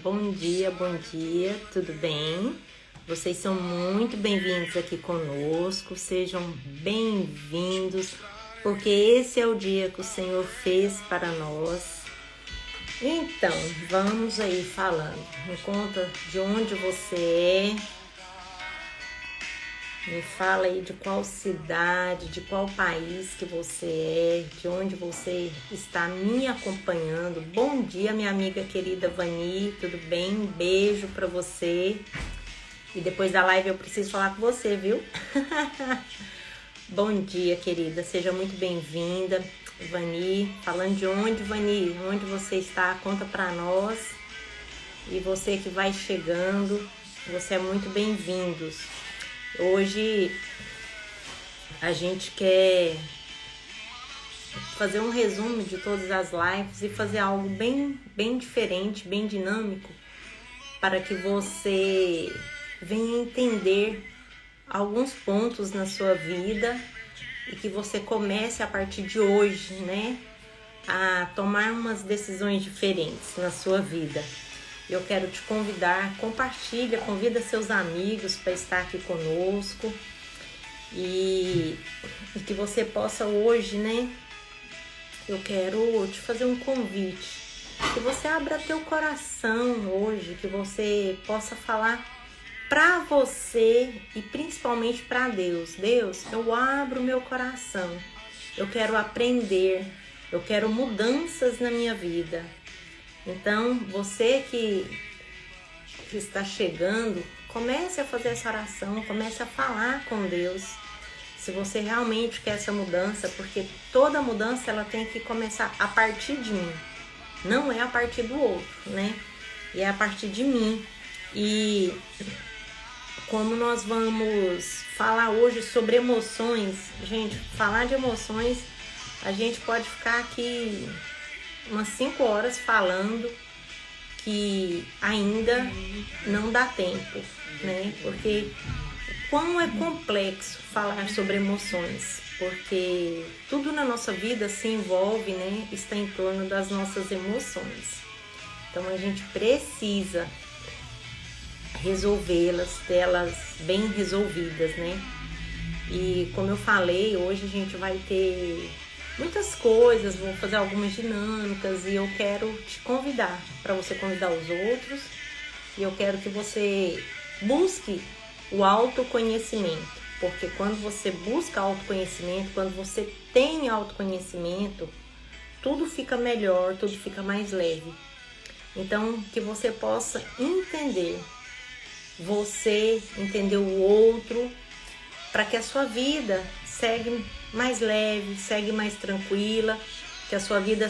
Bom dia, tudo bem? Vocês são muito bem-vindos aqui conosco, sejam bem-vindos, porque esse é o dia que o Senhor fez para nós. Então, vamos aí falando. Me conta de onde você é. Me fala aí de qual cidade, de qual país que você é, de onde você está me acompanhando. Bom dia, minha amiga querida Vani, tudo bem? Um beijo pra você. E depois da live eu preciso falar com você, viu? Bom dia, querida, seja muito bem-vinda. Vani, falando de onde, Vani? Onde você está? Conta pra nós. E você que vai chegando, você é muito bem-vindos. Hoje a gente quer fazer um resumo de todas as lives e fazer algo bem diferente, bem dinâmico, para que você venha entender alguns pontos na sua vida e que você comece a partir de hoje, né, a tomar umas decisões diferentes na sua vida. Eu quero te convidar, convida seus amigos para estar aqui conosco e que você possa hoje, né? Eu quero te fazer um convite, que você abra teu coração hoje, que você possa falar para você e principalmente para Deus. Deus, eu abro meu coração, eu quero aprender, eu quero mudanças na minha vida. Então, você que está chegando, comece a fazer essa oração, comece a falar com Deus. Se você realmente quer essa mudança, porque toda mudança ela tem que começar a partir de mim. Não é a partir do outro, né? E é a partir de mim. E como nós vamos falar hoje sobre emoções, gente, falar de emoções, a gente pode ficar aqui umas 5 horas falando que ainda não dá tempo, né? Porque quão é complexo falar sobre emoções, porque tudo na nossa vida se envolve, né? Está em torno das nossas emoções. Então a gente precisa resolvê-las, delas bem resolvidas, né? E como eu falei, hoje a gente vai ter muitas coisas, vou fazer algumas dinâmicas e eu quero te convidar para você convidar os outros e eu quero que você busque o autoconhecimento, porque quando você busca autoconhecimento, quando você tem autoconhecimento, tudo fica melhor, tudo fica mais leve. Então, que você possa entender você, entender o outro, para que a sua vida segue mais leve, segue mais tranquila, que a sua vida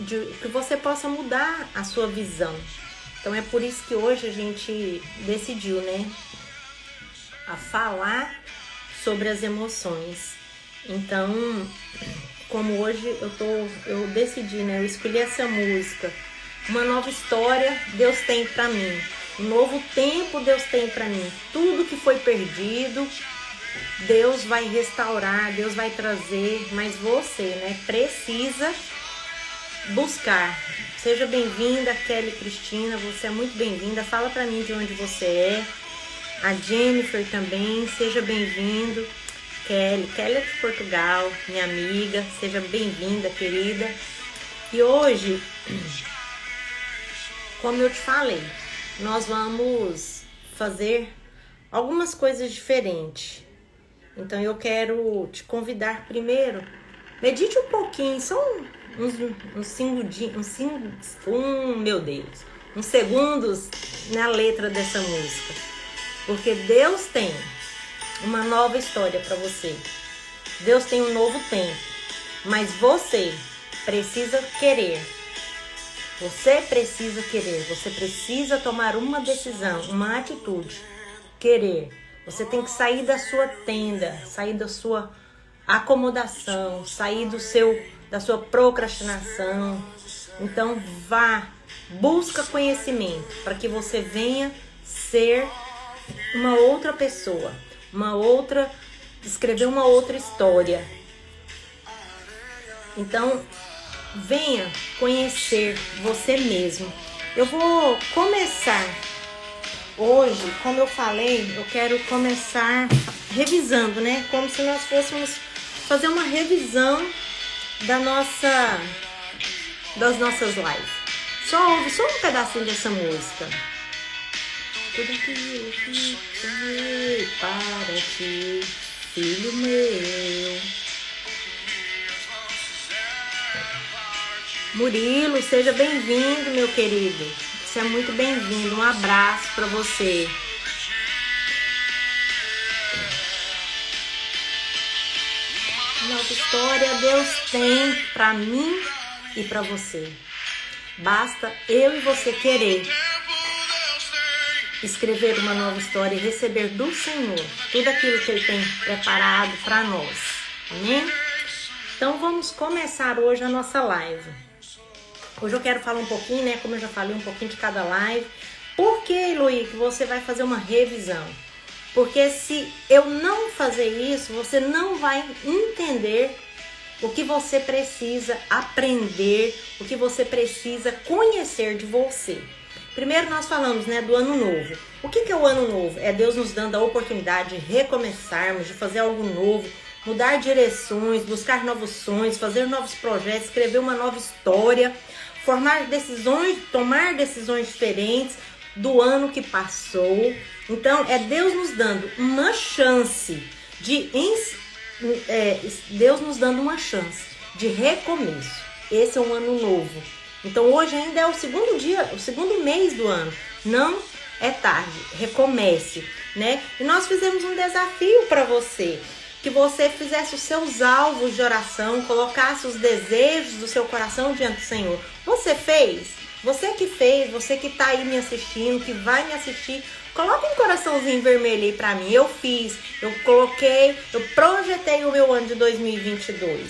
que você possa mudar a sua visão. Então é por isso que hoje a gente decidiu, né, a falar sobre as emoções. Então, como hoje eu decidi, né, eu escolhi essa música, uma nova história Deus tem pra mim, um novo tempo Deus tem pra mim, tudo que foi perdido Deus vai restaurar, Deus vai trazer, mas você, né, precisa buscar. Seja bem-vinda, Kelly Cristina, você é muito bem-vinda. Fala pra mim de onde você é. A Jennifer também, seja bem-vindo. Kelly é de Portugal, minha amiga, seja bem-vinda, querida. E hoje, como eu te falei, nós vamos fazer algumas coisas diferentes. Então eu quero te convidar primeiro, medite um pouquinho, só uns segundos na letra dessa música, porque Deus tem uma nova história para você, Deus tem um novo tempo, mas você precisa querer, você precisa tomar uma decisão, uma atitude, querer. Você tem que sair da sua tenda, sair da sua acomodação, sair da sua procrastinação. Então busca conhecimento para que você venha ser uma outra pessoa, escrever uma outra história. Então venha conhecer você mesmo. Eu vou começar hoje, como eu falei, eu quero começar revisando, né? Como se nós fôssemos fazer uma revisão das nossas lives. Só ouve só um pedacinho dessa música. Tudo que eu fiz para ti, filho meu. Murilo, seja bem-vindo, meu querido. Você é muito bem-vindo. Um abraço para você. Nova história Deus tem para mim e para você. Basta eu e você querer escrever uma nova história e receber do Senhor tudo aquilo que Ele tem preparado para nós. Amém? Então vamos começar hoje a nossa live. Hoje eu quero falar um pouquinho, né? Como eu já falei, um pouquinho de cada live. Por que, Luí, que você vai fazer uma revisão? Porque se eu não fazer isso, você não vai entender o que você precisa aprender, o que você precisa conhecer de você. Primeiro nós falamos, né, do ano novo. O que é o ano novo? É Deus nos dando a oportunidade de recomeçarmos, de fazer algo novo, mudar direções, buscar novos sonhos, fazer novos projetos, escrever uma nova história, tomar decisões diferentes do ano que passou. Então, é Deus nos dando uma chance Deus nos dando uma chance de recomeço. Esse é um ano novo. Então, hoje ainda é o segundo mês do ano. Não é tarde. Recomece, né? E nós fizemos um desafio para você. Que você fizesse os seus alvos de oração, colocasse os desejos do seu coração diante do Senhor. Você fez? Você que fez, você que está aí me assistindo, que vai me assistir, coloca um coraçãozinho vermelho aí pra mim. Eu fiz, eu projetei o meu ano de 2022.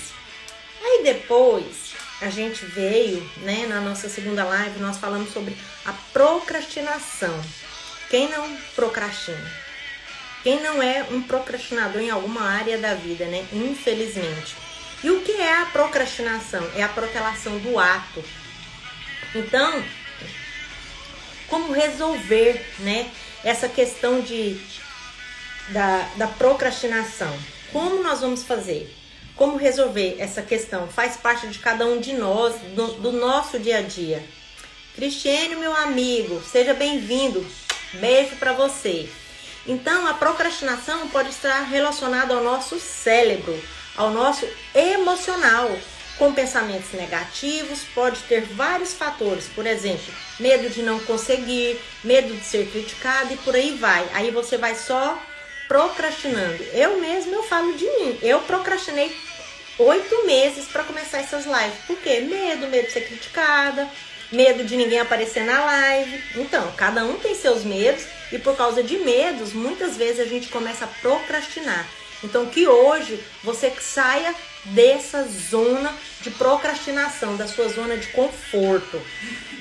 Aí depois a gente veio, né, na nossa segunda live, nós falamos sobre a procrastinação. Quem não procrastina? Quem não é um procrastinador em alguma área da vida, né? Infelizmente. E o que é a procrastinação? É a protelação do ato. Então, como resolver, né, essa questão da procrastinação? Como nós vamos fazer? Como resolver essa questão? Faz parte de cada um de nós, do nosso dia a dia. Cristiane, meu amigo, seja bem-vindo. Beijo para você. Então, a procrastinação pode estar relacionada ao nosso cérebro, ao nosso emocional, com pensamentos negativos, pode ter vários fatores, por exemplo, medo de não conseguir, medo de ser criticado e por aí vai. Aí você vai só procrastinando. Eu falo de mim, eu procrastinei 8 meses para começar essas lives. Por quê? Medo de ser criticada, medo de ninguém aparecer na live. Então, cada um tem seus medos e por causa de medos, muitas vezes a gente começa a procrastinar. Então, que hoje você saia dessa zona de procrastinação, da sua zona de conforto,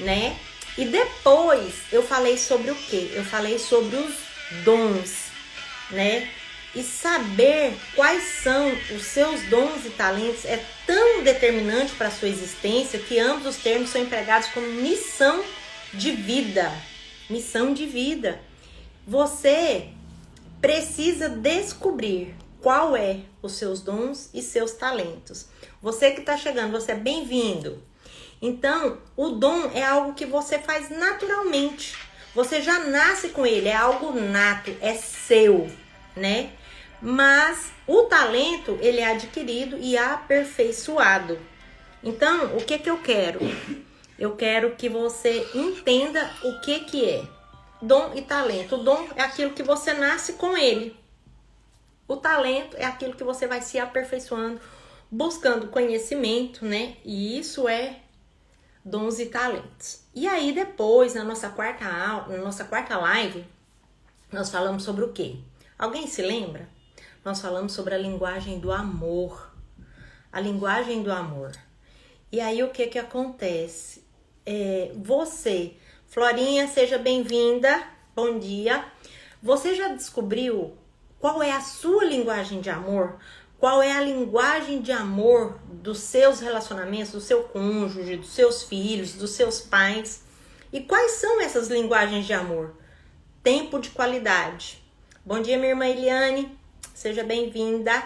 né? E depois eu falei sobre o quê? Eu falei sobre os dons, né? E saber quais são os seus dons e talentos é tão determinante para a sua existência que ambos os termos são empregados como missão de vida. Missão de vida. Você precisa descobrir qual é os seus dons e seus talentos. Você que está chegando, você é bem-vindo. Então, o dom é algo que você faz naturalmente. Você já nasce com ele, é algo nato, é seu, né? Mas o talento, ele é adquirido e aperfeiçoado. Então, o que eu quero? Eu quero que você entenda o que é dom e talento. O dom é aquilo que você nasce com ele. O talento é aquilo que você vai se aperfeiçoando, buscando conhecimento, né? E isso é dons e talentos. E aí depois, na nossa quarta live, nós falamos sobre o quê? Alguém se lembra? Nós falamos sobre a linguagem do amor. A linguagem do amor. E aí o que acontece? Você, Florinha, seja bem-vinda. Bom dia. Você já descobriu qual é a sua linguagem de amor? Qual é a linguagem de amor dos seus relacionamentos, do seu cônjuge, dos seus filhos, dos seus pais? E quais são essas linguagens de amor? Tempo de qualidade. Bom dia, minha irmã Eliane. Seja bem-vinda.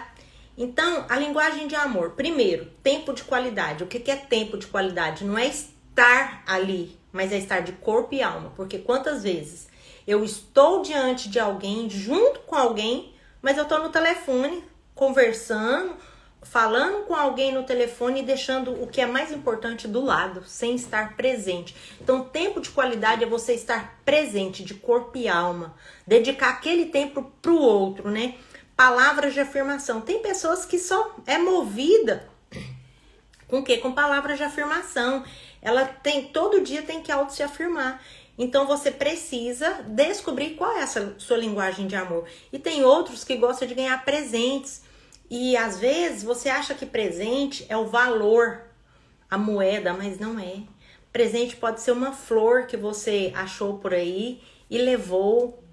Então, a linguagem de amor. Primeiro, tempo de qualidade. O que é tempo de qualidade? Não é estar ali, mas é estar de corpo e alma. Porque quantas vezes eu estou diante de alguém, junto com alguém, mas eu estou no telefone, conversando, falando com alguém no telefone e deixando o que é mais importante do lado, sem estar presente. Então, tempo de qualidade é você estar presente, de corpo e alma. Dedicar aquele tempo para o outro, né? Palavras de afirmação. Tem pessoas que só é movida com o quê? Com palavras de afirmação. Ela tem, todo dia tem que auto se afirmar. Então você precisa descobrir qual é essa sua linguagem de amor. E tem outros que gostam de ganhar presentes. E às vezes você acha que presente é o valor, a moeda, mas não é. Presente pode ser uma flor que você achou por aí e levou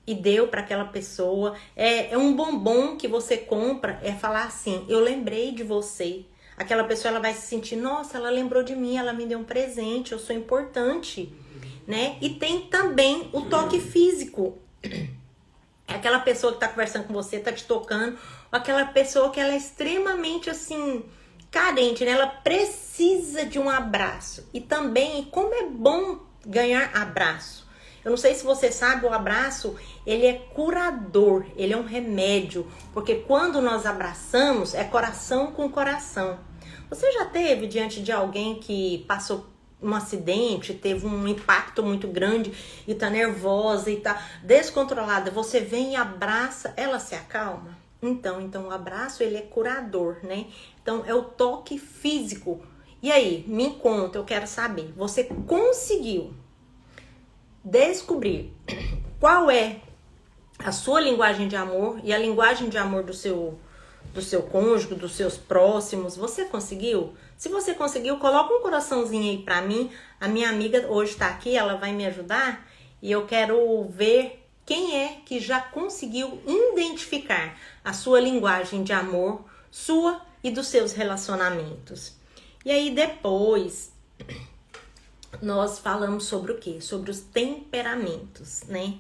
e deu para aquela pessoa. É um bombom que você compra, é falar assim, eu lembrei de você. Aquela pessoa ela vai se sentir, nossa, ela lembrou de mim, ela me deu um presente, eu sou importante, né? E tem também o toque físico. É aquela pessoa que tá conversando com você, tá te tocando, ou aquela pessoa que ela é extremamente assim, carente, né? Ela precisa de um abraço. E também, como é bom ganhar abraço. Eu não sei se você sabe, o abraço, ele é curador, ele é um remédio, porque quando nós abraçamos, é coração com coração. Você já teve diante de alguém que passou um acidente, teve um impacto muito grande e tá nervosa e tá descontrolada, você vem e abraça, ela se acalma? Então o abraço, ele é curador, né? Então é o toque físico. E aí, me conta, eu quero saber, você conseguiu descobrir qual é a sua linguagem de amor e a linguagem de amor do seu cônjuge, dos seus próximos? Você conseguiu? Se você conseguiu, coloca um coraçãozinho aí pra mim. A minha amiga hoje tá aqui, ela vai me ajudar e eu quero ver quem é que já conseguiu identificar a sua linguagem de amor, sua e dos seus relacionamentos. E aí depois nós falamos sobre o quê? Sobre os temperamentos, né?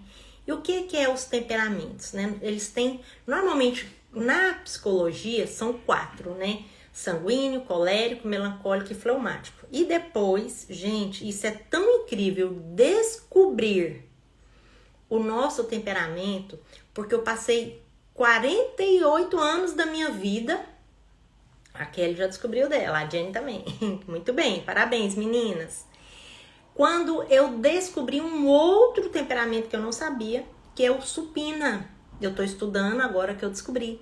E o que é os temperamentos, né? Eles têm, normalmente, na psicologia, são 4, né? Sanguíneo, colérico, melancólico e fleumático. E depois, gente, isso é tão incrível descobrir o nosso temperamento, porque eu passei 48 anos da minha vida. A Kelly já descobriu dela, a Jenny também. Muito bem, parabéns, meninas. Quando eu descobri um outro temperamento que eu não sabia, que é o supina. Eu tô estudando agora que eu descobri.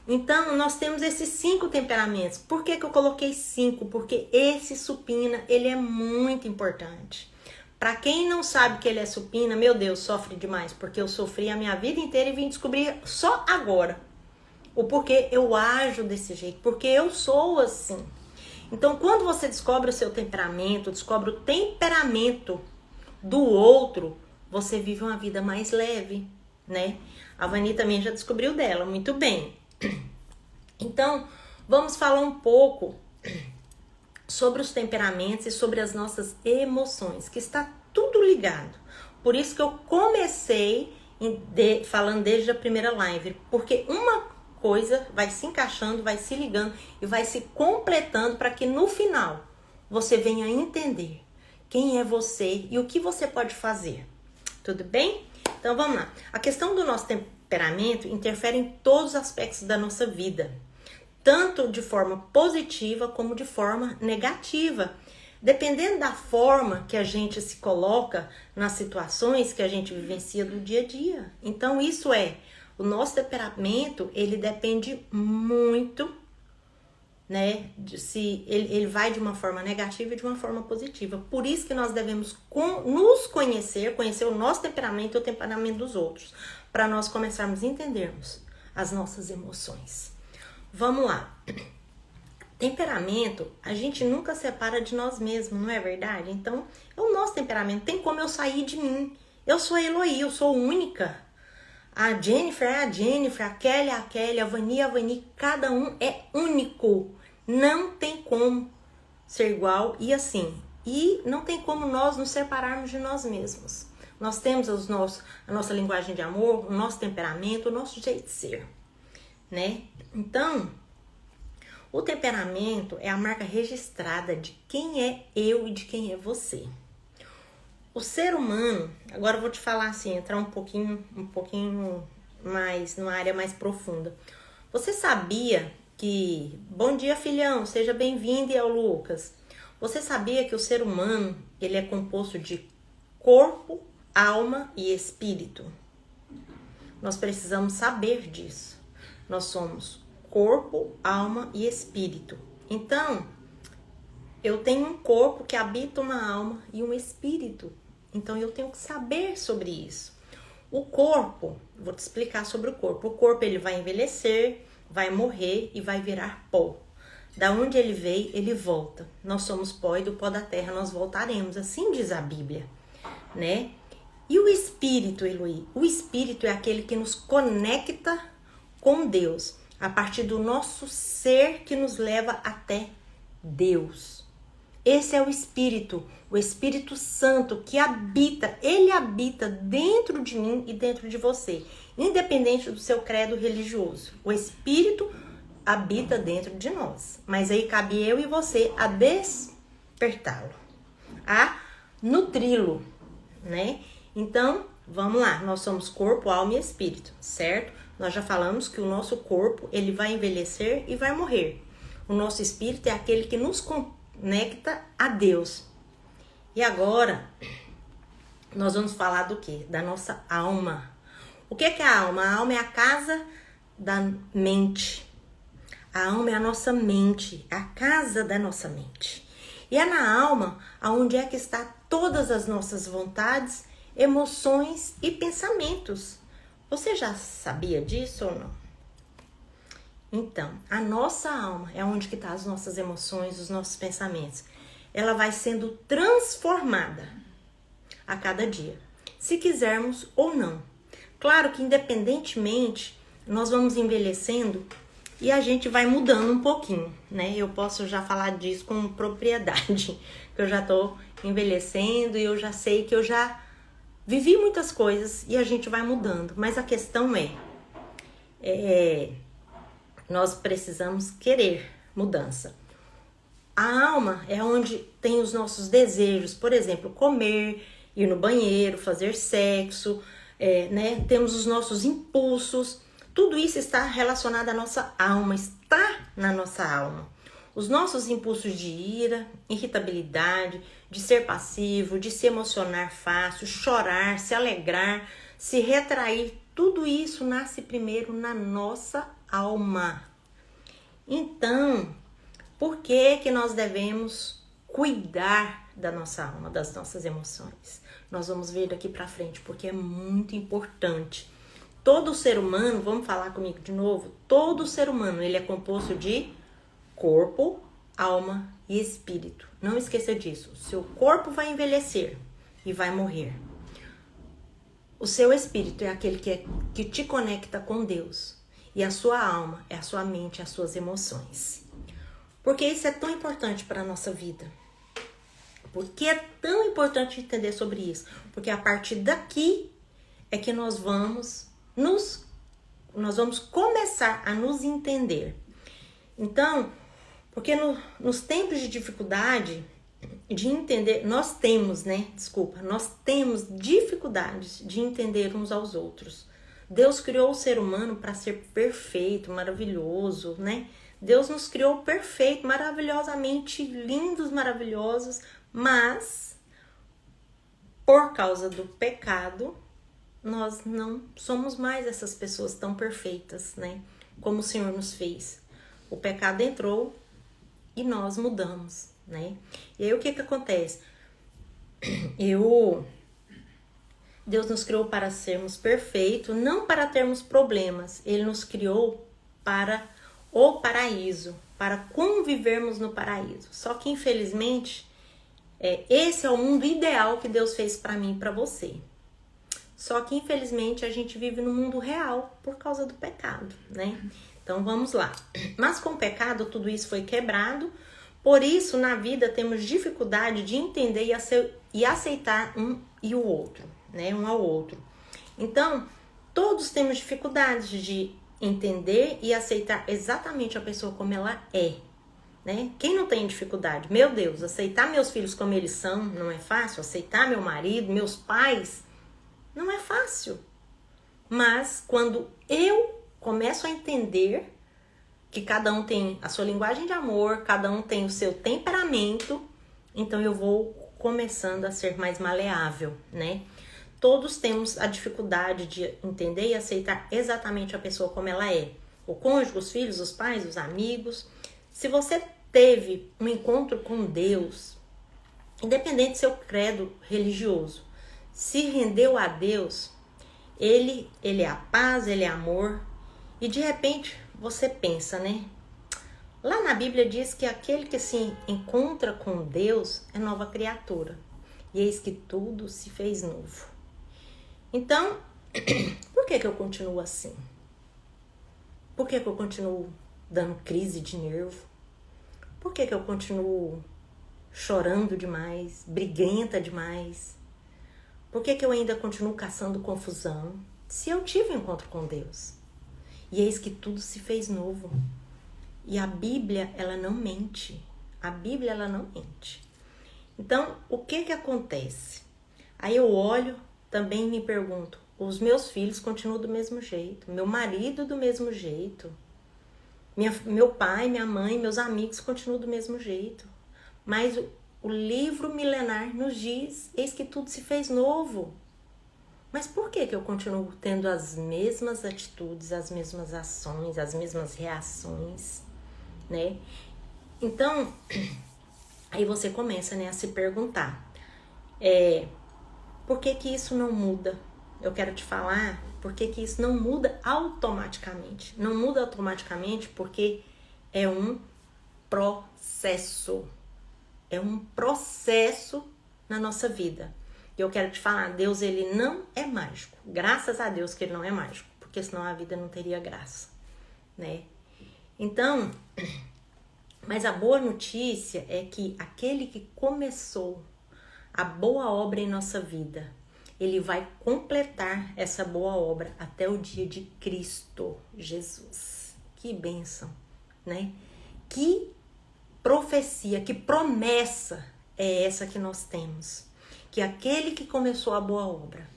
Então, nós temos esses 5 temperamentos. Por que eu coloquei 5? Porque esse supina, ele é muito importante. Para quem não sabe que ele é supina, meu Deus, sofre demais. Porque eu sofri a minha vida inteira e vim descobrir só agora o porquê eu ajo desse jeito. Porque eu sou assim. Então, quando você descobre o seu temperamento, descobre o temperamento do outro, você vive uma vida mais leve, né? A Vani também já descobriu dela, muito bem. Então, vamos falar um pouco sobre os temperamentos e sobre as nossas emoções, que está tudo ligado. Por isso que eu comecei falando desde a primeira live, porque uma coisa vai se encaixando, vai se ligando e vai se completando para que no final você venha entender quem é você e o que você pode fazer. Tudo bem? Então vamos lá. A questão do nosso temperamento interfere em todos os aspectos da nossa vida, tanto de forma positiva como de forma negativa, dependendo da forma que a gente se coloca nas situações que a gente vivencia do dia a dia. Então isso o nosso temperamento, ele depende muito, né, se ele vai de uma forma negativa e de uma forma positiva. Por isso que nós devemos nos conhecer o nosso temperamento e o temperamento dos outros, para nós começarmos a entendermos as nossas emoções. Vamos lá. Temperamento, a gente nunca separa de nós mesmos, não é verdade? Então, é o nosso temperamento. Tem como eu sair de mim. Eu sou a Eloy, eu sou única. A Jennifer é a Jennifer, a Kelly é a Kelly, a Vani, cada um é único. Não tem como ser igual. E assim, E não tem como nós nos separarmos de nós mesmos. Nós temos a nossa linguagem de amor, o nosso temperamento, o nosso jeito de ser, né? Então, o temperamento é a marca registrada de quem é eu e de quem é você. O ser humano, agora eu vou te falar assim, entrar um pouquinho mais numa área mais profunda. Você sabia que... Bom dia, filhão, seja bem-vindo, e ao Lucas. Você sabia que o ser humano, ele é composto de corpo, alma e espírito? Nós precisamos saber disso. Nós somos corpo, alma e espírito. Então, eu tenho um corpo que habita uma alma e um espírito. Então, eu tenho que saber sobre isso. O corpo, vou te explicar sobre o corpo. O corpo, ele vai envelhecer, vai morrer e vai virar pó. Da onde ele veio, ele volta. Nós somos pó e do pó da terra nós voltaremos. Assim diz a Bíblia, né? E o espírito, Eloí? O espírito é aquele que nos conecta com Deus. A partir do nosso ser que nos leva até Deus. Esse é o Espírito Santo que habita, ele habita dentro de mim e dentro de você, independente do seu credo religioso. O Espírito habita dentro de nós, mas aí cabe eu e você a despertá-lo, a nutri-lo, né? Então, vamos lá, nós somos corpo, alma e espírito, certo? Nós já falamos que o nosso corpo, ele vai envelhecer e vai morrer. O nosso espírito é aquele que nos conecta a Deus. E agora, nós vamos falar do quê? Da nossa alma. O que é a alma? A alma é a casa da mente. A alma é a nossa mente, a casa da nossa mente. E é na alma onde é que está todas as nossas vontades, emoções e pensamentos. Você já sabia disso ou não? Então, a nossa alma é onde que estão as nossas emoções, os nossos pensamentos. Ela vai sendo transformada a cada dia, se quisermos ou não. Claro que independentemente, nós vamos envelhecendo e a gente vai mudando um pouquinho, né? Eu posso já falar disso com propriedade, que eu já tô envelhecendo e eu já sei que eu já vivi muitas coisas e a gente vai mudando. Mas a questão nós precisamos querer mudança. A alma é onde tem os nossos desejos, por exemplo, comer, ir no banheiro, fazer sexo, né? Temos os nossos impulsos. Tudo isso está relacionado à nossa alma, está na nossa alma. Os nossos impulsos de ira, irritabilidade, de ser passivo, de se emocionar fácil, chorar, se alegrar, se retrair, tudo isso nasce primeiro na nossa alma. Então, por que nós devemos cuidar da nossa alma, das nossas emoções? Nós vamos ver daqui para frente, porque é muito importante. Todo ser humano, vamos falar comigo de novo, todo ser humano, ele é composto de corpo, alma e espírito. Não esqueça disso. O seu corpo vai envelhecer e vai morrer. O seu espírito é aquele que te conecta com Deus. E a sua alma é a sua mente, as suas emoções. Por que isso é tão importante para a nossa vida? Por que é tão importante entender sobre isso? Porque a partir daqui é que nós vamos começar a nos entender. Então, porque nos tempos de dificuldade, de entender, nós temos dificuldades de entender uns aos outros. Deus criou o ser humano para ser perfeito, maravilhoso, né? Deus nos criou perfeito, maravilhosamente lindos, maravilhosos, mas por causa do pecado, nós não somos mais essas pessoas tão perfeitas, né? Como o Senhor nos fez. O pecado entrou e nós mudamos, né? E aí o que acontece? Deus nos criou para sermos perfeitos, não para termos problemas. Ele nos criou para o paraíso, para convivermos no paraíso. Só que infelizmente, esse é o mundo ideal que Deus fez para mim e para você. Só que infelizmente a gente vive no mundo real por causa do pecado, né? Então vamos lá. Mas com o pecado tudo isso foi quebrado, Por isso, na vida, temos dificuldade de entender e aceitar um e o outro, né? Um ao outro. Então, todos temos dificuldades de entender e aceitar exatamente a pessoa como ela é, né? Quem não tem dificuldade? Meu Deus, aceitar meus filhos como eles são não é fácil. Aceitar meu marido, meus pais, não é fácil. Mas quando eu começo a entender que cada um tem a sua linguagem de amor, cada um tem o seu temperamento, então eu vou começando a ser mais maleável, né? Todos temos a dificuldade de entender e aceitar exatamente a pessoa como ela é. O cônjuge, os filhos, os pais, os amigos. Se você teve um encontro com Deus, independente do seu credo religioso, se rendeu a Deus, Ele é a paz, Ele é amor, e de repente você pensa, né? Lá na Bíblia diz que aquele que se encontra com Deus é nova criatura, e eis que tudo se fez novo. Então, por que eu continuo assim? Por que eu continuo dando crise de nervo? Por que eu continuo chorando demais, briguenta demais? Por que eu ainda continuo caçando confusão? Se eu tive um encontro com Deus. E eis que tudo se fez novo. E a Bíblia, ela não mente. A Bíblia, ela não mente. Então, o que acontece? Aí eu olho, também me pergunto, os meus filhos continuam do mesmo jeito, meu marido do mesmo jeito, meu pai, minha mãe, meus amigos continuam do mesmo jeito. Mas o livro milenar nos diz, eis que tudo se fez novo. Mas por que eu continuo tendo as mesmas atitudes, as mesmas ações, as mesmas reações, né? Então, aí você começa, né, a se perguntar, por que isso não muda? Eu quero te falar por que isso não muda automaticamente. Não muda automaticamente porque é um processo. É um processo na nossa vida. E eu quero te falar, Deus, ele não é mágico. Graças a Deus que ele não é mágico, porque senão a vida não teria graça, né? Então, mas a boa notícia é que aquele que começou a boa obra em nossa vida, ele vai completar essa boa obra até o dia de Cristo Jesus. Que bênção, né? Que profecia, que promessa é essa que nós temos? Que aquele que começou a boa obra,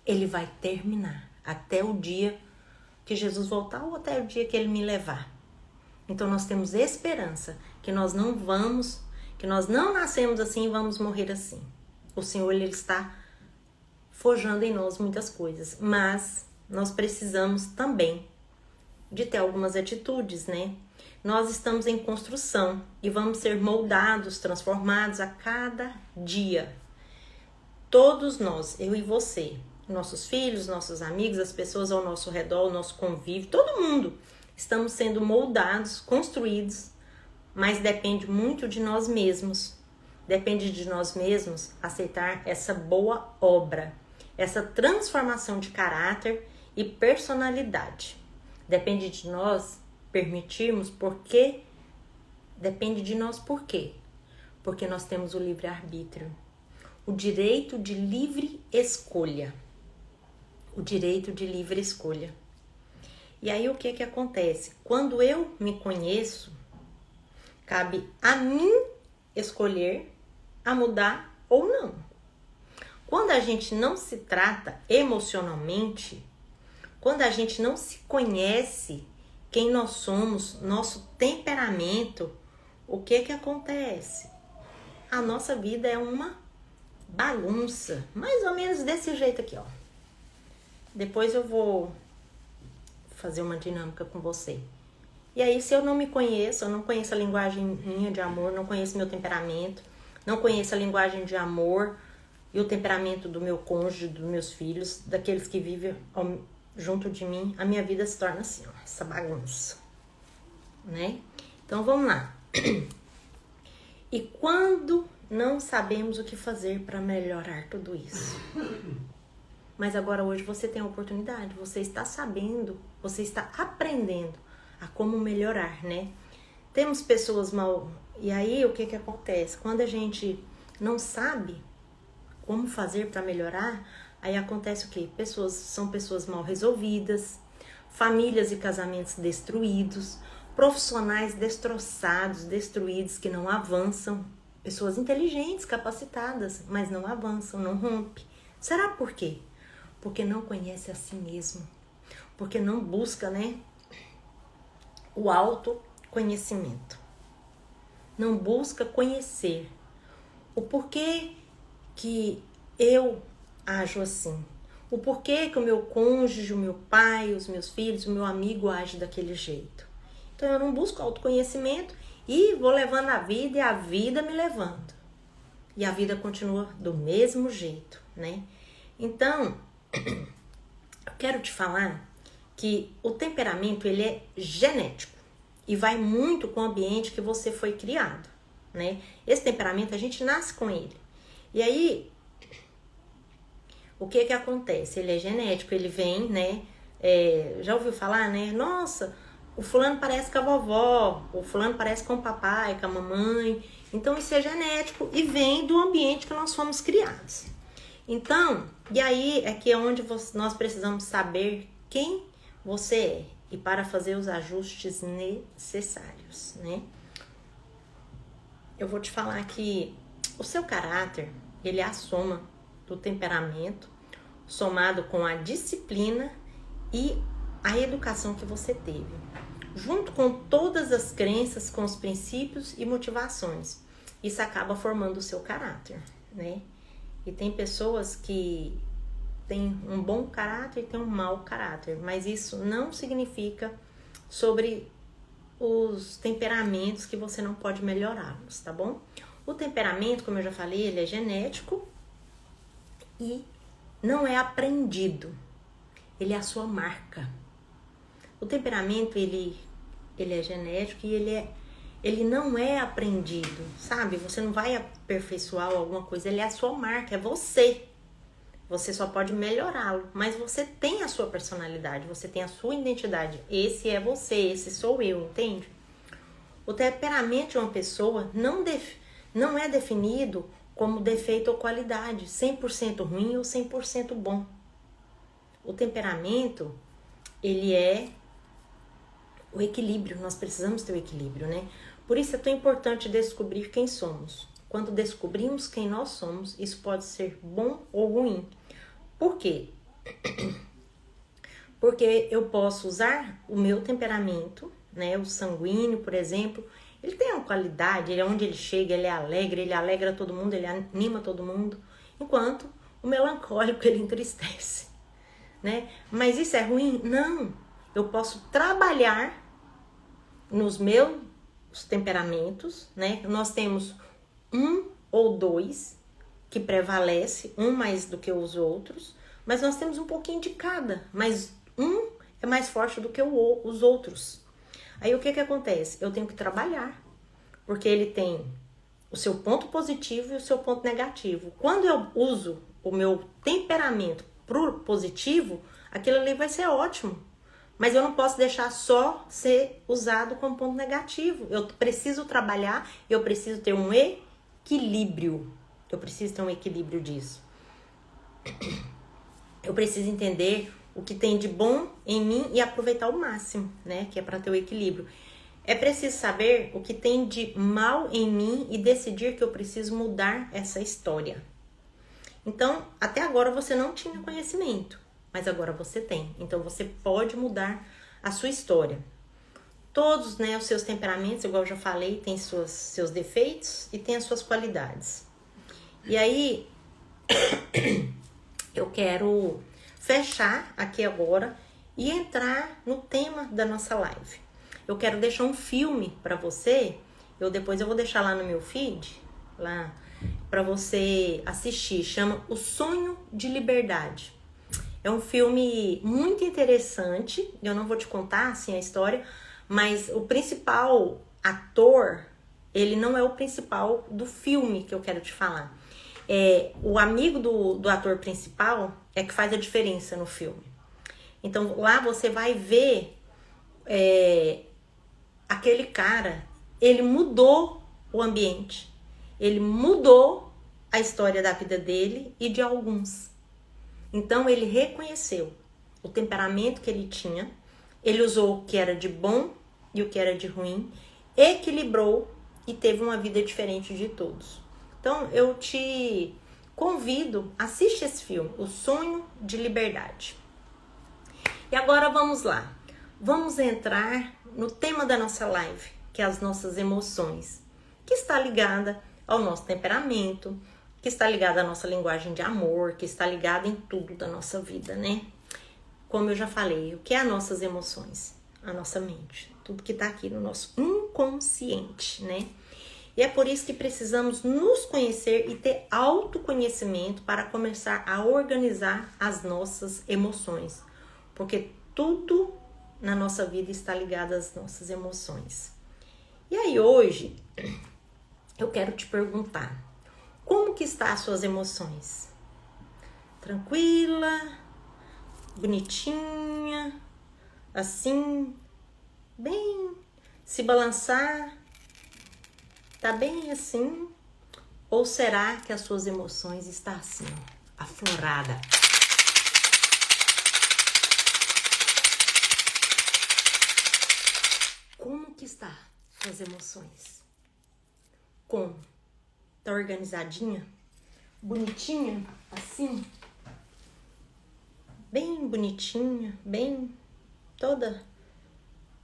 ele vai terminar até o dia que Jesus voltar ou até o dia que ele me levar. Então nós temos esperança que nós não nascemos assim e vamos morrer assim. O Senhor, ele está forjando em nós muitas coisas, mas nós precisamos também de ter algumas atitudes, né? Nós estamos em construção e vamos ser moldados, transformados a cada dia. Todos nós, eu e você, nossos filhos, nossos amigos, as pessoas ao nosso redor, o nosso convívio, todo mundo, estamos sendo moldados, construídos, mas depende muito de nós mesmos. Depende de nós mesmos aceitar essa boa obra, essa transformação de caráter e personalidade. Depende de nós permitirmos, porque depende de nós por quê? Porque nós temos o livre-arbítrio, o direito de livre escolha. O direito de livre escolha. E aí o que acontece? Quando eu me conheço, cabe a mim escolher a mudar ou não. Quando a gente não se trata emocionalmente, quando a gente não se conhece quem nós somos, nosso temperamento, o que acontece? A nossa vida é uma bagunça, mais ou menos desse jeito aqui, ó. Depois eu vou fazer uma dinâmica com você. E aí, se eu não me conheço, eu não conheço a linguagem minha de amor, não conheço meu temperamento, não conheço a linguagem de amor e o temperamento do meu cônjuge, dos meus filhos, daqueles que vivem junto de mim, a minha vida se torna assim, ó, essa bagunça, né? Então, vamos lá. E quando não sabemos o que fazer para melhorar tudo isso? Mas agora hoje você tem a oportunidade, você está sabendo, você está aprendendo a como melhorar, né? Temos pessoas mal E aí, o que que acontece? Quando a gente não sabe como fazer para melhorar, aí acontece o quê? São pessoas mal resolvidas, famílias e casamentos destruídos, profissionais destroçados, destruídos, que não avançam, pessoas inteligentes, capacitadas, mas não avançam, não rompem. Será por quê? Porque não conhece a si mesmo, porque não busca, né, o autoconhecimento. Não busca conhecer o porquê que eu ajo assim, o porquê que o meu cônjuge, o meu pai, os meus filhos, o meu amigo age daquele jeito. Então eu não busco autoconhecimento e vou levando a vida e a vida me levando. E a vida continua do mesmo jeito, né? Então, eu quero te falar que o temperamento, ele é genético e vai muito com o ambiente que você foi criado, né? Esse temperamento, a gente nasce com ele. E aí, o que que acontece? Ele é genético, ele vem, né? Já ouviu falar, né? Nossa, o fulano parece com a vovó, o fulano parece com o papai, com a mamãe. Então, isso é genético e vem do ambiente que nós fomos criados. Então, e aí é que é onde nós precisamos saber quem você é e para fazer os ajustes necessários, né? Eu vou te falar que o seu caráter, ele é a soma do temperamento, somado com a disciplina e a educação que você teve, junto com todas as crenças, com os princípios e motivações. Isso acaba formando o seu caráter, né? E tem pessoas que têm um bom caráter e têm um mau caráter, mas isso não significa sobre os temperamentos que você não pode melhorá-los, tá bom? O temperamento, como eu já falei, ele é genético e não é aprendido. Ele é a sua marca. O temperamento, ele é genético e ele não é aprendido, sabe? Você não vai aperfeiçoar alguma coisa, ele é a sua marca, é você. Você só pode melhorá-lo, mas você tem a sua personalidade, você tem a sua identidade. Esse é você, esse sou eu, entende? O temperamento de uma pessoa não é definido como defeito ou qualidade, 100% ruim ou 100% bom. O temperamento, ele é o equilíbrio, nós precisamos ter o equilíbrio, né? Por isso é tão importante descobrir quem somos. Quando descobrimos quem nós somos, isso pode ser bom ou ruim. Por quê? Porque eu posso usar o meu temperamento, né? O sanguíneo, por exemplo, ele tem uma qualidade, ele, onde ele chega, ele é alegre, ele alegra todo mundo, ele anima todo mundo. Enquanto o melancólico, ele entristece, né? Mas isso é ruim? Não. Eu posso trabalhar nos meus temperamentos, né? Nós temos um ou dois que prevalece, um mais do que os outros, mas nós temos um pouquinho de cada, mas um é mais forte do que os outros. Aí o que que acontece? Eu tenho que trabalhar, porque ele tem o seu ponto positivo e o seu ponto negativo. Quando eu uso o meu temperamento pro positivo, aquilo ali vai ser ótimo. Mas eu não posso deixar só ser usado como ponto negativo. Eu preciso trabalhar, eu preciso ter um equilíbrio. Eu preciso ter um equilíbrio disso. Eu preciso entender o que tem de bom em mim e aproveitar o máximo, né? Que é para ter o equilíbrio. É preciso saber o que tem de mal em mim e decidir que eu preciso mudar essa história. Então, até agora você não tinha conhecimento, mas agora você tem. Então, você pode mudar a sua história. Todos, né, os seus temperamentos, igual eu já falei, têm seus defeitos e têm as suas qualidades. E aí, eu quero fechar aqui agora e entrar no tema da nossa live. Eu quero deixar um filme para você. Depois eu vou deixar lá no meu feed, lá para você assistir. Chama O Sonho de Liberdade. É um filme muito interessante. Eu não vou te contar assim a história, mas o principal ator, ele não é o principal do filme que eu quero te falar. O amigo do ator principal é que faz a diferença no filme. Então lá você vai ver aquele cara, ele mudou o ambiente. Ele mudou a história da vida dele e de alguns. Então ele reconheceu o temperamento que ele tinha, ele usou o que era de bom e o que era de ruim, equilibrou e teve uma vida diferente de todos. Então eu te convido, assiste esse filme, O Sonho de Liberdade. E agora vamos lá. Vamos entrar no tema da nossa live, que é as nossas emoções, que está ligada ao nosso temperamento, que está ligada à nossa linguagem de amor, que está ligada em tudo da nossa vida, né? Como eu já falei, o que é as nossas emoções? A nossa mente, tudo que está aqui no nosso inconsciente, né? E é por isso que precisamos nos conhecer e ter autoconhecimento para começar a organizar as nossas emoções, porque tudo na nossa vida está ligado às nossas emoções. E aí hoje eu quero te perguntar, como que estão as suas emoções? Tranquila, bonitinha, assim, bem, se balançar, tá bem assim? Ou será que as suas emoções estão assim, aflorada? Como que está suas emoções? Como? Tá organizadinha? Bonitinha? Assim? Bem bonitinha? Bem toda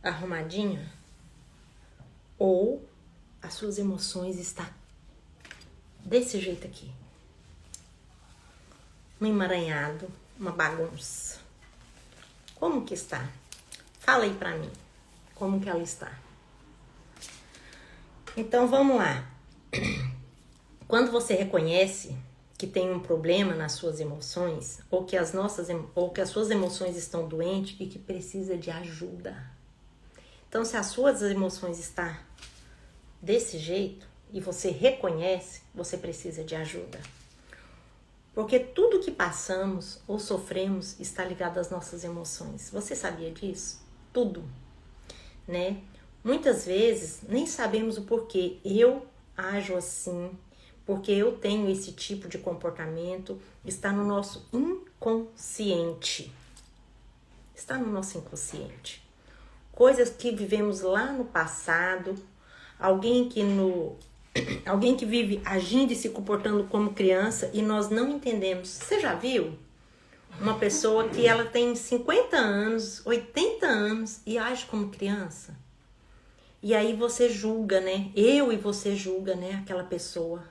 arrumadinha? Ou as suas emoções estão desse jeito aqui? Um emaranhado, uma bagunça. Como que está? Fala aí pra mim. Como que ela está? Então vamos lá. Quando você reconhece que tem um problema nas suas emoções, ou que as suas emoções estão doentes e que precisa de ajuda. Então, se as suas emoções estão desse jeito e você reconhece, você precisa de ajuda. Porque tudo que passamos ou sofremos está ligado às nossas emoções. Você sabia disso? Tudo, né? Muitas vezes nem sabemos o porquê. Eu ajo assim, porque eu tenho esse tipo de comportamento, está no nosso inconsciente. Está no nosso inconsciente. Coisas que vivemos lá no passado, alguém que vive agindo e se comportando como criança e nós não entendemos. Você já viu uma pessoa que ela tem 50 anos, 80 anos e age como criança? E aí você julga, né? Eu e você julga, né, aquela pessoa.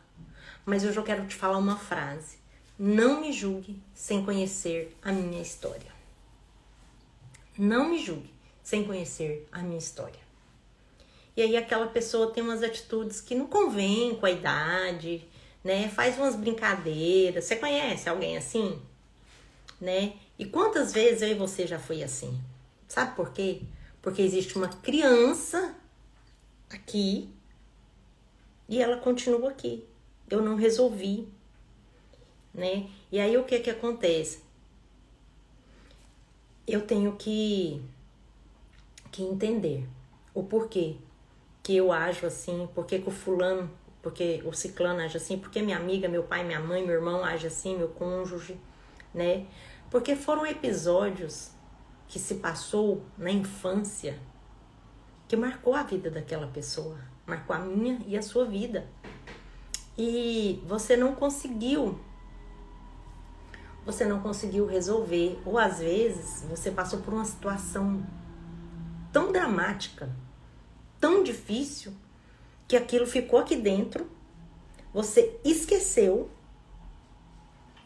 Mas hoje eu quero te falar uma frase. Não me julgue sem conhecer a minha história. Não me julgue sem conhecer a minha história. E aí aquela pessoa tem umas atitudes que não convém com a idade, né? Faz umas brincadeiras. Você conhece alguém assim? Né? E quantas vezes eu e você já foi assim? Sabe por quê? Porque existe uma criança aqui e ela continua aqui. Eu não resolvi, né? E aí o que acontece? Eu tenho que entender o porquê que eu ajo assim, porque que o fulano, porque o ciclano age assim, porque minha amiga, meu pai, minha mãe, meu irmão age assim, meu cônjuge, né? Porque foram episódios que se passou na infância que marcou a vida daquela pessoa, marcou a minha e a sua vida. E você não conseguiu resolver, ou às vezes você passou por uma situação tão dramática, tão difícil, que aquilo ficou aqui dentro, você esqueceu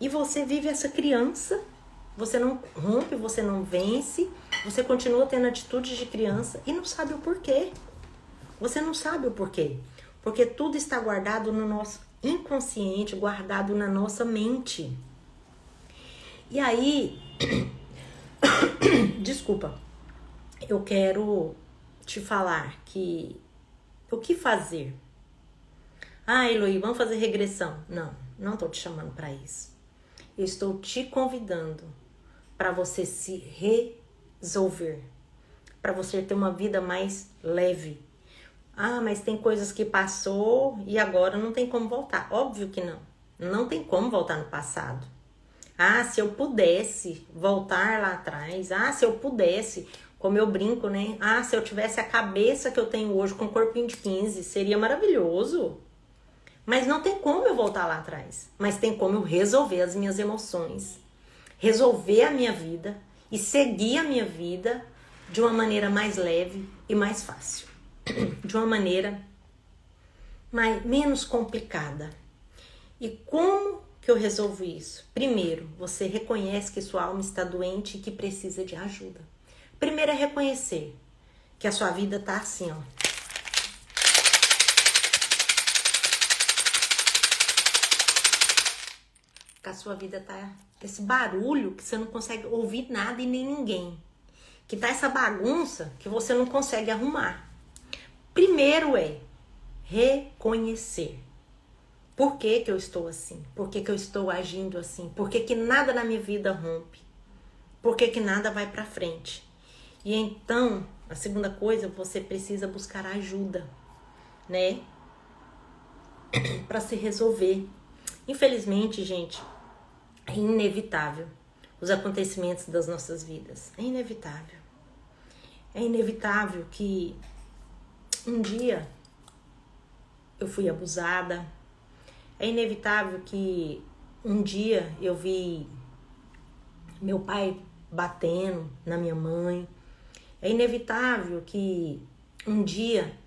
e você vive essa criança, você não rompe, você não vence, você continua tendo atitudes de criança e não sabe o porquê. Você não sabe o porquê, porque tudo está guardado no nosso inconsciente, guardado na nossa mente. E aí, desculpa, eu quero te falar que o que fazer? Ah, Eloy, vamos fazer regressão. Não estou te chamando para isso. Eu estou te convidando para você se resolver, para você ter uma vida mais leve. Ah, mas tem coisas que passou e agora não tem como voltar. Óbvio que não. Não tem como voltar no passado. Ah, se eu pudesse voltar lá atrás. Ah, se eu pudesse, como eu brinco, né? Ah, se eu tivesse a cabeça que eu tenho hoje com um corpinho de 15, seria maravilhoso. Mas não tem como eu voltar lá atrás. Mas tem como eu resolver as minhas emoções, resolver a minha vida e seguir a minha vida de uma maneira mais leve e mais fácil. De uma maneira menos complicada. E como que eu resolvo isso? Primeiro, você reconhece que sua alma está doente e que precisa de ajuda. Primeiro é reconhecer que a sua vida tá assim, ó. Que a sua vida tá esse barulho que você não consegue ouvir nada e nem ninguém. Que tá essa bagunça que você não consegue arrumar. Primeiro é reconhecer. Por que que eu estou assim? Por que que eu estou agindo assim? Por que que nada na minha vida rompe? Por que que nada vai para frente? E então, a segunda coisa, você precisa buscar ajuda, né? Para se resolver. Infelizmente, gente, é inevitável os acontecimentos das nossas vidas. É inevitável. É inevitável que um dia eu fui abusada. É inevitável que um dia eu vi meu pai batendo na minha mãe. É inevitável que um dia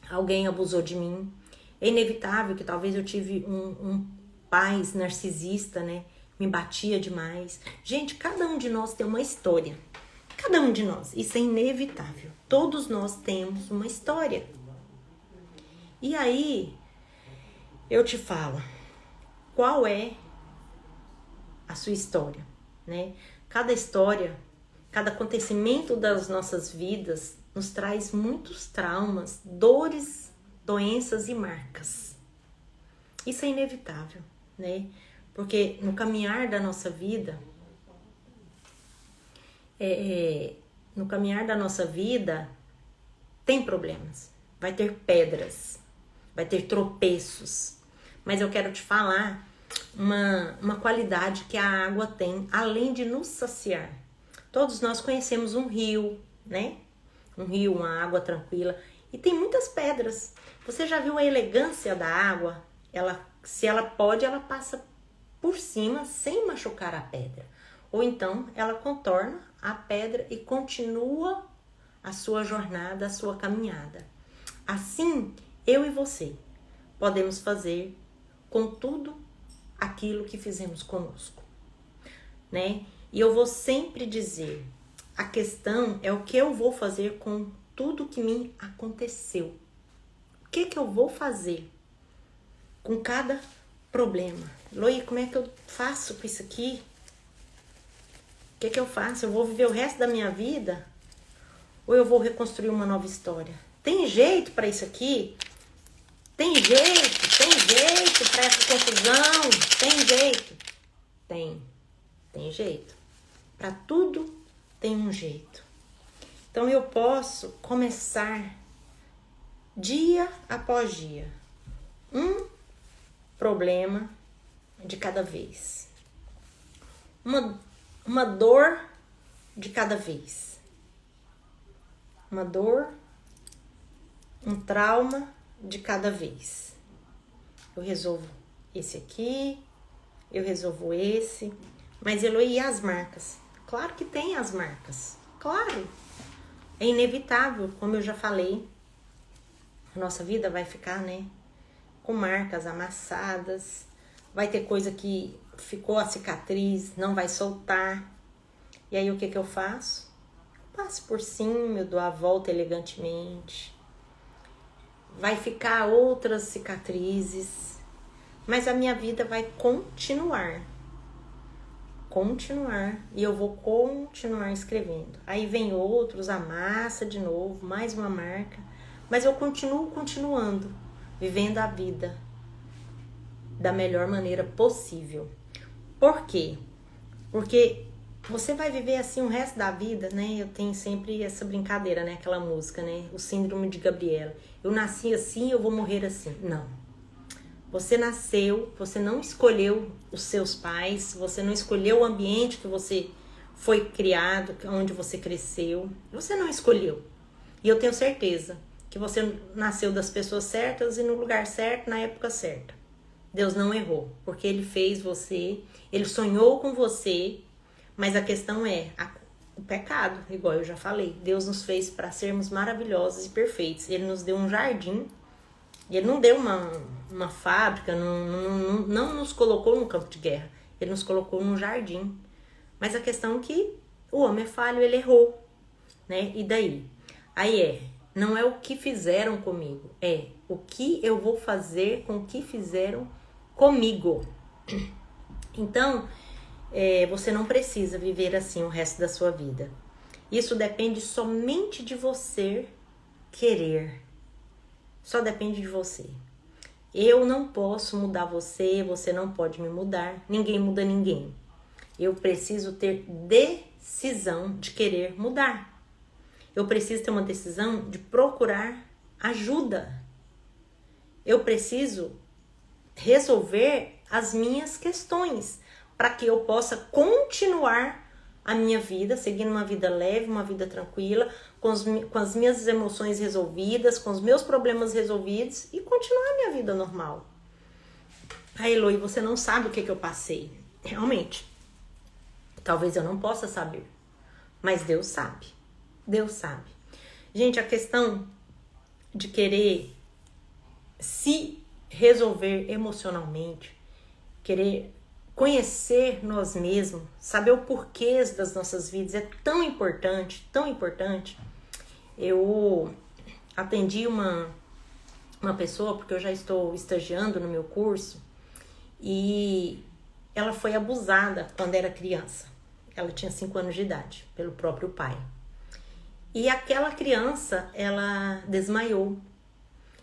alguém abusou de mim. É inevitável que talvez eu tive um pai narcisista, né? Me batia demais. Gente, cada um de nós tem uma história. Cada um de nós. Isso é inevitável. Todos nós temos uma história. E aí, eu te falo, qual é a sua história, né? Cada história, cada acontecimento das nossas vidas nos traz muitos traumas, dores, doenças e marcas. Isso é inevitável, né? Porque no caminhar da nossa vida, tem problemas, vai ter pedras, vai ter tropeços. Mas eu quero te falar uma qualidade que a água tem, além de nos saciar. Todos nós conhecemos um rio, né? Um rio, uma água tranquila. E tem muitas pedras. Você já viu a elegância da água? Se ela pode, ela passa por cima sem machucar a pedra. Ou então, ela contorna a pedra e continua a sua jornada, a sua caminhada. Assim, eu e você podemos fazer com tudo aquilo que fizemos conosco, né? E eu vou sempre dizer, a questão é o que eu vou fazer com tudo que me aconteceu. O que que eu vou fazer com cada problema? Loi, como é que eu faço com isso aqui? O que que eu faço? Eu vou viver o resto da minha vida? Ou eu vou reconstruir uma nova história? Tem jeito para isso aqui? Tem jeito para essa confusão? Tem jeito? Tem jeito. Para tudo tem um jeito. Então eu posso começar dia após dia, um problema de cada vez, uma dor de cada vez, uma dor, um trauma de cada vez. Eu resolvo esse aqui, eu resolvo esse, mas Eloí, as marcas? Claro que tem as marcas, claro, é inevitável, como eu já falei, a nossa vida vai ficar, né, com marcas amassadas, vai ter coisa que ficou a cicatriz, não vai soltar, e aí o que que eu faço? Eu passo por cima, eu dou a volta elegantemente, vai ficar outras cicatrizes, mas a minha vida vai continuar, e eu vou continuar escrevendo. Aí vem outros, amassa de novo, mais uma marca, mas eu continuo continuando, vivendo a vida da melhor maneira possível. Por quê? Porque você vai viver assim o resto da vida, né? Eu tenho sempre essa brincadeira, né? Aquela música, né? O síndrome de Gabriela. Eu nasci assim, eu vou morrer assim. Não. Você nasceu, você não escolheu os seus pais, você não escolheu o ambiente que você foi criado, onde você cresceu. Você não escolheu. E eu tenho certeza que você nasceu das pessoas certas e no lugar certo, na época certa. Deus não errou, porque Ele fez você, Ele sonhou com você, mas a questão é o pecado, igual eu já falei. Deus nos fez para sermos maravilhosos e perfeitos. Ele nos deu um jardim, Ele não deu uma fábrica, não nos colocou num campo de guerra, Ele nos colocou num jardim. Mas a questão é que o homem é falho, ele errou, né? E daí? Aí não é o que fizeram comigo, é o que eu vou fazer com o que fizeram comigo. Então, você não precisa viver assim o resto da sua vida. Isso depende somente de você querer. Só depende de você. Eu não posso mudar você, você não pode me mudar, ninguém muda ninguém. Eu preciso ter decisão de querer mudar. Eu preciso ter uma decisão de procurar ajuda. Eu preciso resolver as minhas questões para que eu possa continuar a minha vida, seguindo uma vida leve, uma vida tranquila, com as minhas emoções resolvidas, com os meus problemas resolvidos e continuar a minha vida normal. Ah, Eloy, você não sabe o que eu passei. Realmente, talvez eu não possa saber, mas Deus sabe. Deus sabe. Gente, a questão de querer se resolver emocionalmente, querer conhecer nós mesmos, saber o porquê das nossas vidas é tão importante, tão importante. Eu atendi uma pessoa, porque eu já estou estagiando no meu curso, e ela foi abusada quando era criança. Ela tinha 5 anos de idade, pelo próprio pai. E aquela criança, ela desmaiou.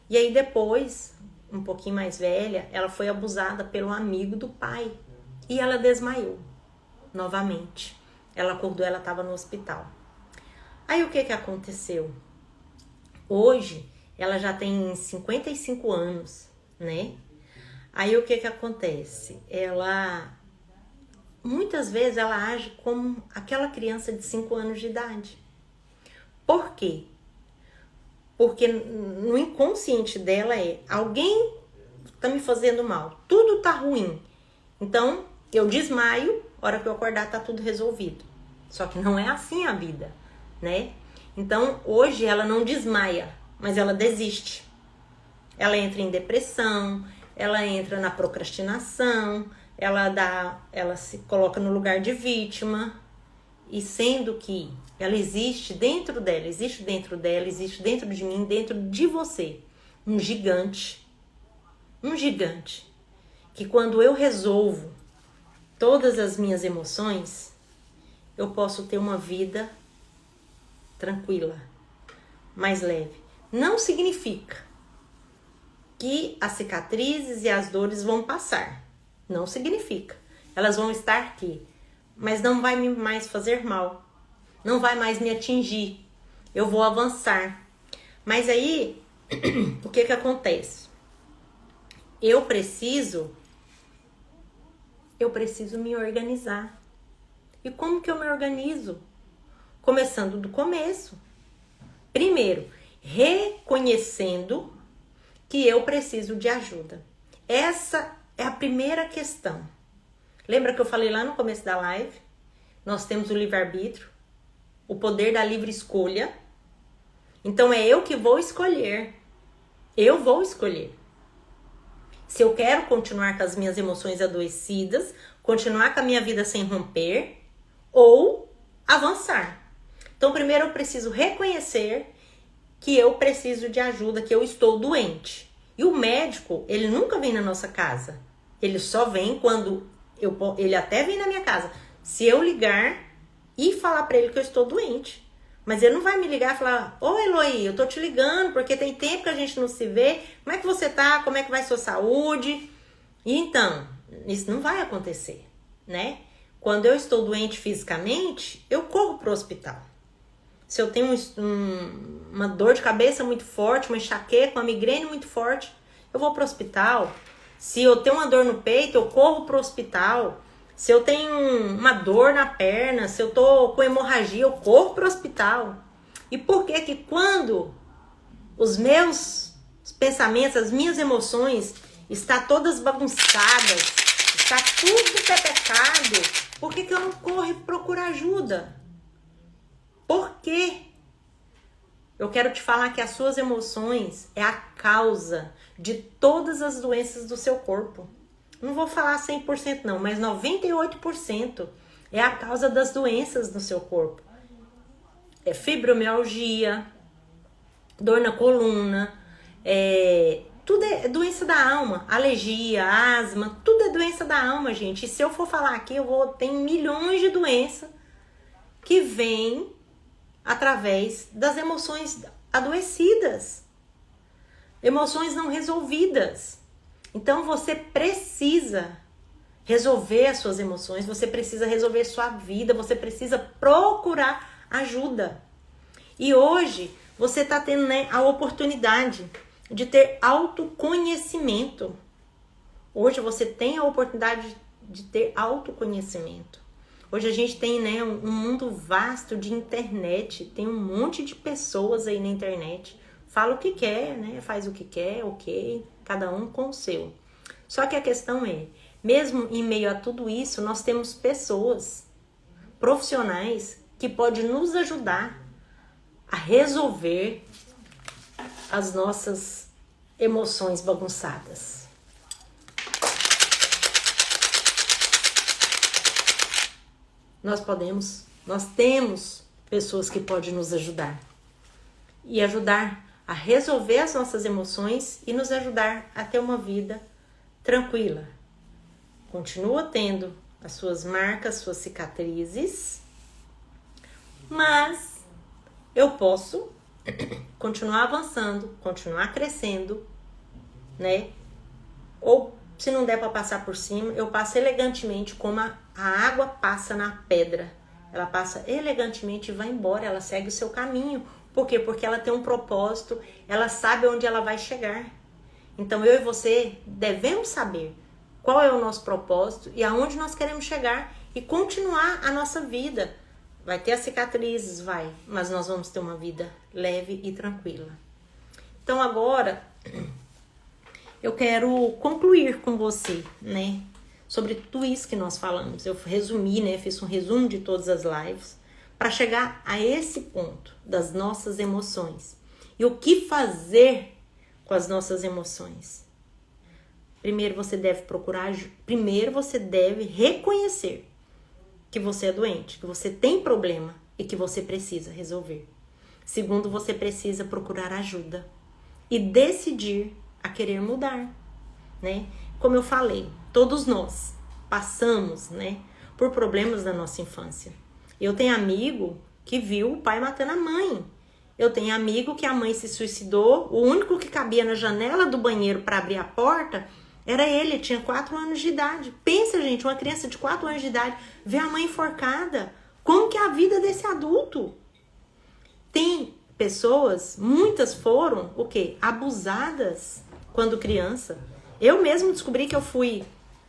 E aí depois, um pouquinho mais velha, ela foi abusada pelo amigo do pai. E ela desmaiou novamente. Ela acordou, ela estava no hospital. Aí o que aconteceu? Hoje, ela já tem 55 anos, né? Aí o que acontece? Muitas vezes ela age como aquela criança de 5 anos de idade. Por quê? Porque no inconsciente dela alguém tá me fazendo mal, tudo tá ruim. Então, eu desmaio, a hora que eu acordar tá tudo resolvido. Só que não é assim a vida, né? Então, hoje ela não desmaia, mas ela desiste. Ela entra em depressão, ela entra na procrastinação, ela se coloca no lugar de vítima, e sendo que ela existe dentro dela, existe dentro de mim, dentro de você, um gigante, que quando eu resolvo todas as minhas emoções, eu posso ter uma vida tranquila, mais leve. Não significa que as cicatrizes e as dores vão passar, não significa. Elas vão estar aqui, mas não vai mais fazer mal, não vai mais me atingir, eu vou avançar. Mas aí, o que acontece? Eu preciso me organizar. E como que eu me organizo? Começando do começo. Primeiro, reconhecendo que eu preciso de ajuda. Essa é a primeira questão. Lembra que eu falei lá no começo da live? Nós temos o livre-arbítrio, o poder da livre escolha. Então é eu que vou escolher. Eu vou escolher. Se eu quero continuar com as minhas emoções adoecidas, continuar com a minha vida sem romper ou avançar. Então primeiro eu preciso reconhecer que eu preciso de ajuda, que eu estou doente. E o médico, ele nunca vem na nossa casa. Ele só vem quando ele até vem na minha casa. Se eu ligar e falar pra ele que eu estou doente. Mas ele não vai me ligar e falar: ô Eloy, eu tô te ligando porque tem tempo que a gente não se vê. Como é que você tá? Como é que vai sua saúde? E então, isso não vai acontecer, né? quando eu estou doente fisicamente, eu corro para o hospital. Se eu tenho uma dor de cabeça muito forte, uma enxaqueca, uma migrene muito forte, eu vou para o hospital. Se eu tenho uma dor no peito, eu corro para o hospital. Se eu tenho uma dor na perna, se eu tô com hemorragia, eu corro para o hospital. E por que que quando os meus pensamentos, as minhas emoções estão todas bagunçadas, está tudo pepecado, por que que eu não corro e procuro ajuda? Por quê? Eu quero te falar que as suas emoções é a causa de todas as doenças do seu corpo. Não vou falar 100% não, mas 98% é a causa das doenças do seu corpo. É fibromialgia, dor na coluna, tudo é doença da alma, alergia, asma, tudo é doença da alma, gente. E se eu for falar aqui, tem milhões de doenças que vêm através das emoções adoecidas, emoções não resolvidas. Então você precisa resolver as suas emoções, você precisa resolver sua vida, você precisa procurar ajuda. E hoje você está tendo, né, a oportunidade de ter autoconhecimento. Hoje você tem a oportunidade de ter autoconhecimento. Hoje a gente tem, né, um mundo vasto de internet, tem um monte de pessoas aí na internet. Fala o que quer, né? Faz o que quer, ok, cada um com o seu. Só que a questão é, mesmo em meio a tudo isso, nós temos pessoas, profissionais, que podem nos ajudar a resolver as nossas emoções bagunçadas. Nós temos pessoas que podem nos ajudar. E ajudar a resolver as nossas emoções e nos ajudar a ter uma vida tranquila. Continua tendo as suas marcas, suas cicatrizes, mas eu posso continuar avançando, continuar crescendo, né? Ou se não der para passar por cima, eu passo elegantemente como a água passa na pedra. Ela passa elegantemente e vai embora, ela segue o seu caminho. Por quê? Porque ela tem um propósito, ela sabe onde ela vai chegar. Então eu e você devemos saber qual é o nosso propósito e aonde nós queremos chegar e continuar a nossa vida. Vai ter as cicatrizes, vai, mas nós vamos ter uma vida leve e tranquila. Então agora eu quero concluir com você, né, sobre tudo isso que nós falamos. Eu resumi, né, fiz um resumo de todas as lives para chegar a esse ponto das nossas emoções. E o que fazer com as nossas emoções? Primeiro você deve reconhecer que você é doente, que você tem problema e que você precisa resolver. Segundo, você precisa procurar ajuda e decidir a querer mudar, né? Como eu falei, todos nós passamos, né, por problemas da nossa infância. Eu tenho amigo que viu o pai matando a mãe. Eu tenho amigo que a mãe se suicidou, o único que cabia na janela do banheiro para abrir a porta era ele, tinha 4 anos de idade. Pensa, gente, uma criança de 4 anos de idade vê a mãe enforcada. Como que é a vida desse adulto? Tem pessoas, muitas foram, o quê? Abusadas quando criança. Eu mesmo descobri que eu fui,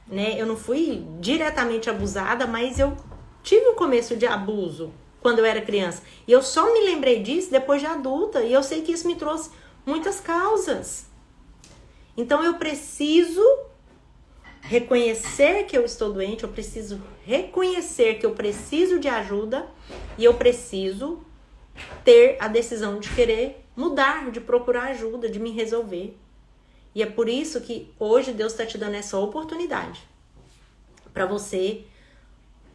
né? Eu não fui diretamente abusada, mas eu tive um começo de abuso quando eu era criança. E eu só me lembrei disso depois de adulta. E eu sei que isso me trouxe muitas causas. Então eu preciso reconhecer que eu estou doente, eu preciso reconhecer que eu preciso de ajuda e eu preciso ter a decisão de querer mudar, de procurar ajuda, de me resolver. E é por isso que hoje Deus está te dando essa oportunidade para você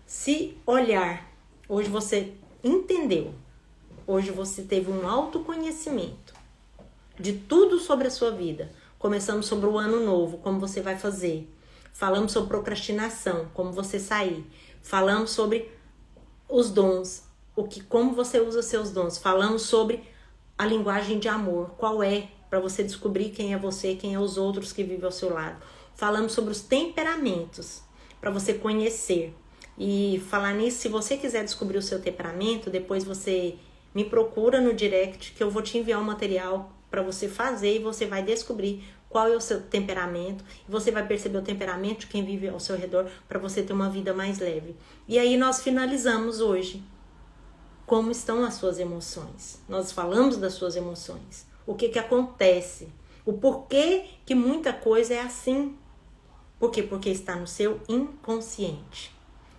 se olhar. Hoje você entendeu, hoje você teve um autoconhecimento de tudo sobre a sua vida. Começamos sobre o ano novo, como você vai fazer. Falamos sobre procrastinação, como você sair. Falamos sobre os dons, como você usa seus dons. Falamos sobre a linguagem de amor, qual é, para você descobrir quem é você, quem é os outros que vivem ao seu lado. Falamos sobre os temperamentos, para você conhecer. E falar nisso, se você quiser descobrir o seu temperamento, depois você me procura no direct que eu vou te enviar um material para você fazer e você vai descobrir qual é o seu temperamento. E você vai perceber o temperamento de quem vive ao seu redor para você ter uma vida mais leve. E aí nós finalizamos hoje. Como estão as suas emoções? Nós falamos das suas emoções. O que acontece? O porquê que muita coisa é assim. Por quê? Porque está no seu inconsciente.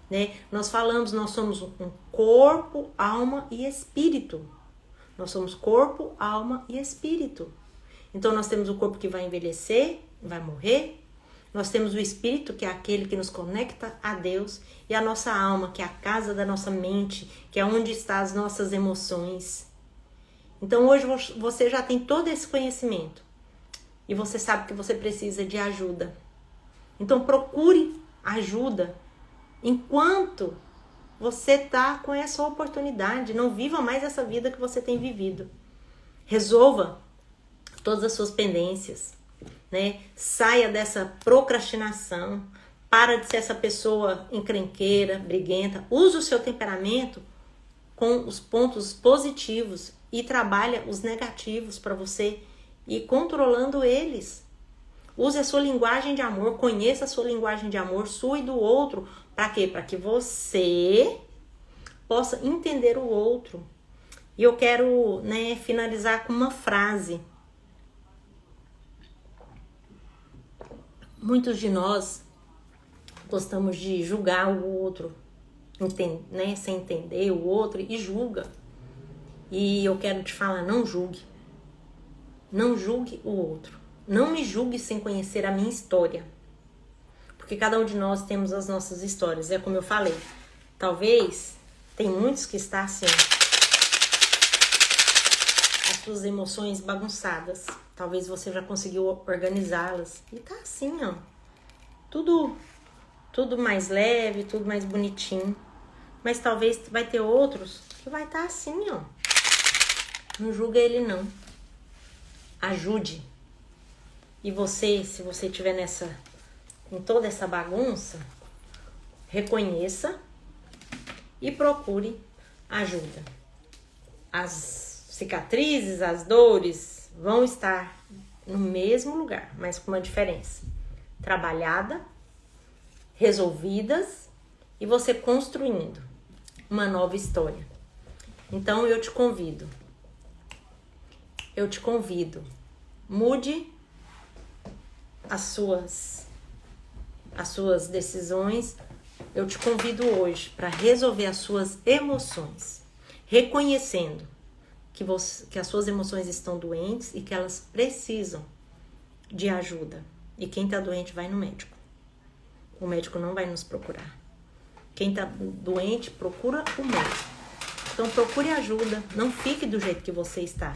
Né? Nós falamos, nós somos um corpo, alma e espírito. Nós somos corpo, alma e espírito. Então nós temos o corpo que vai envelhecer, vai morrer. Nós temos o espírito, que é aquele que nos conecta a Deus, e a nossa alma, que é a casa da nossa mente, que é onde estão as nossas emoções. Então hoje você já tem todo esse conhecimento e você sabe que você precisa de ajuda. Então procure ajuda enquanto você está com essa oportunidade. Não viva mais essa vida que você tem vivido. Resolva todas as suas pendências. Né? Saia dessa procrastinação, para de ser essa pessoa encrenqueira, briguenta. Use o seu temperamento com os pontos positivos e trabalha os negativos para você ir controlando eles. Use a sua linguagem de amor, conheça a sua linguagem de amor, sua e do outro. Para quê? Para que você possa entender o outro. E eu quero, né, finalizar com uma frase. Muitos de nós gostamos de julgar o outro, né, sem entender o outro, e julga. E eu quero te falar, não julgue. Não julgue o outro. Não me julgue sem conhecer a minha história. Porque cada um de nós temos as nossas histórias. É como eu falei, talvez tem muitos que estão assim, as suas emoções bagunçadas. Talvez você já conseguiu organizá-las. E tá assim, ó. Tudo mais leve, tudo mais bonitinho. Mas talvez vai ter outros que vai estar assim, ó. Não julga ele, não. Ajude. E você, se você estiver em toda essa bagunça, reconheça e procure ajuda. As cicatrizes, as dores vão estar no mesmo lugar, mas com uma diferença. Trabalhada, resolvidas e você construindo uma nova história. Então eu te convido, mude as suas decisões. Eu te convido hoje para resolver as suas emoções, reconhecendo que as suas emoções estão doentes e que elas precisam de ajuda. E quem está doente vai no médico. O médico não vai nos procurar. Quem está doente procura o médico. Então procure ajuda, não fique do jeito que você está.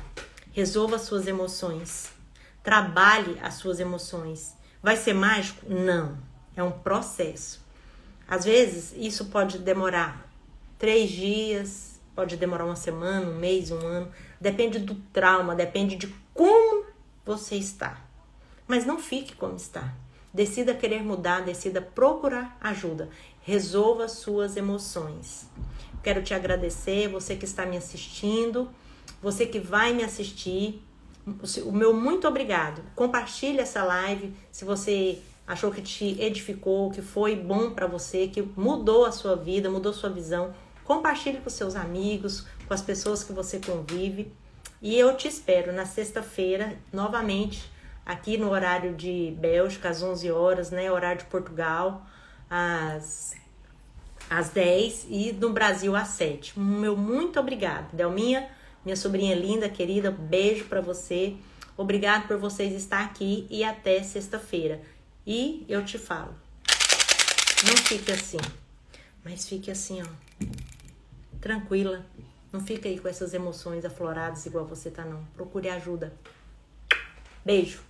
Resolva as suas emoções. Trabalhe as suas emoções. Vai ser mágico? Não. É um processo. Às vezes, isso pode demorar 3 dias, pode demorar uma semana, um mês, um ano. Depende do trauma, depende de como você está. Mas não fique como está. Decida querer mudar, decida procurar ajuda. Resolva as suas emoções. Quero te agradecer, você que está me assistindo, você que vai me assistir. O meu muito obrigado. Compartilhe essa live se você achou que te edificou, que foi bom para você, que mudou a sua vida, mudou sua visão. Compartilhe com seus amigos, com as pessoas que você convive. E eu te espero na sexta-feira, novamente, aqui no horário de Bélgica, às 11 horas, né? Horário de Portugal, às 10 e no Brasil às 7. Meu muito obrigado. Delminha, minha sobrinha linda, querida, beijo para você. Obrigado por vocês estar aqui e até sexta-feira. E eu te falo, não fique assim, mas fique assim, ó, tranquila. Não fique aí com essas emoções afloradas igual você tá, não. Procure ajuda. Beijo.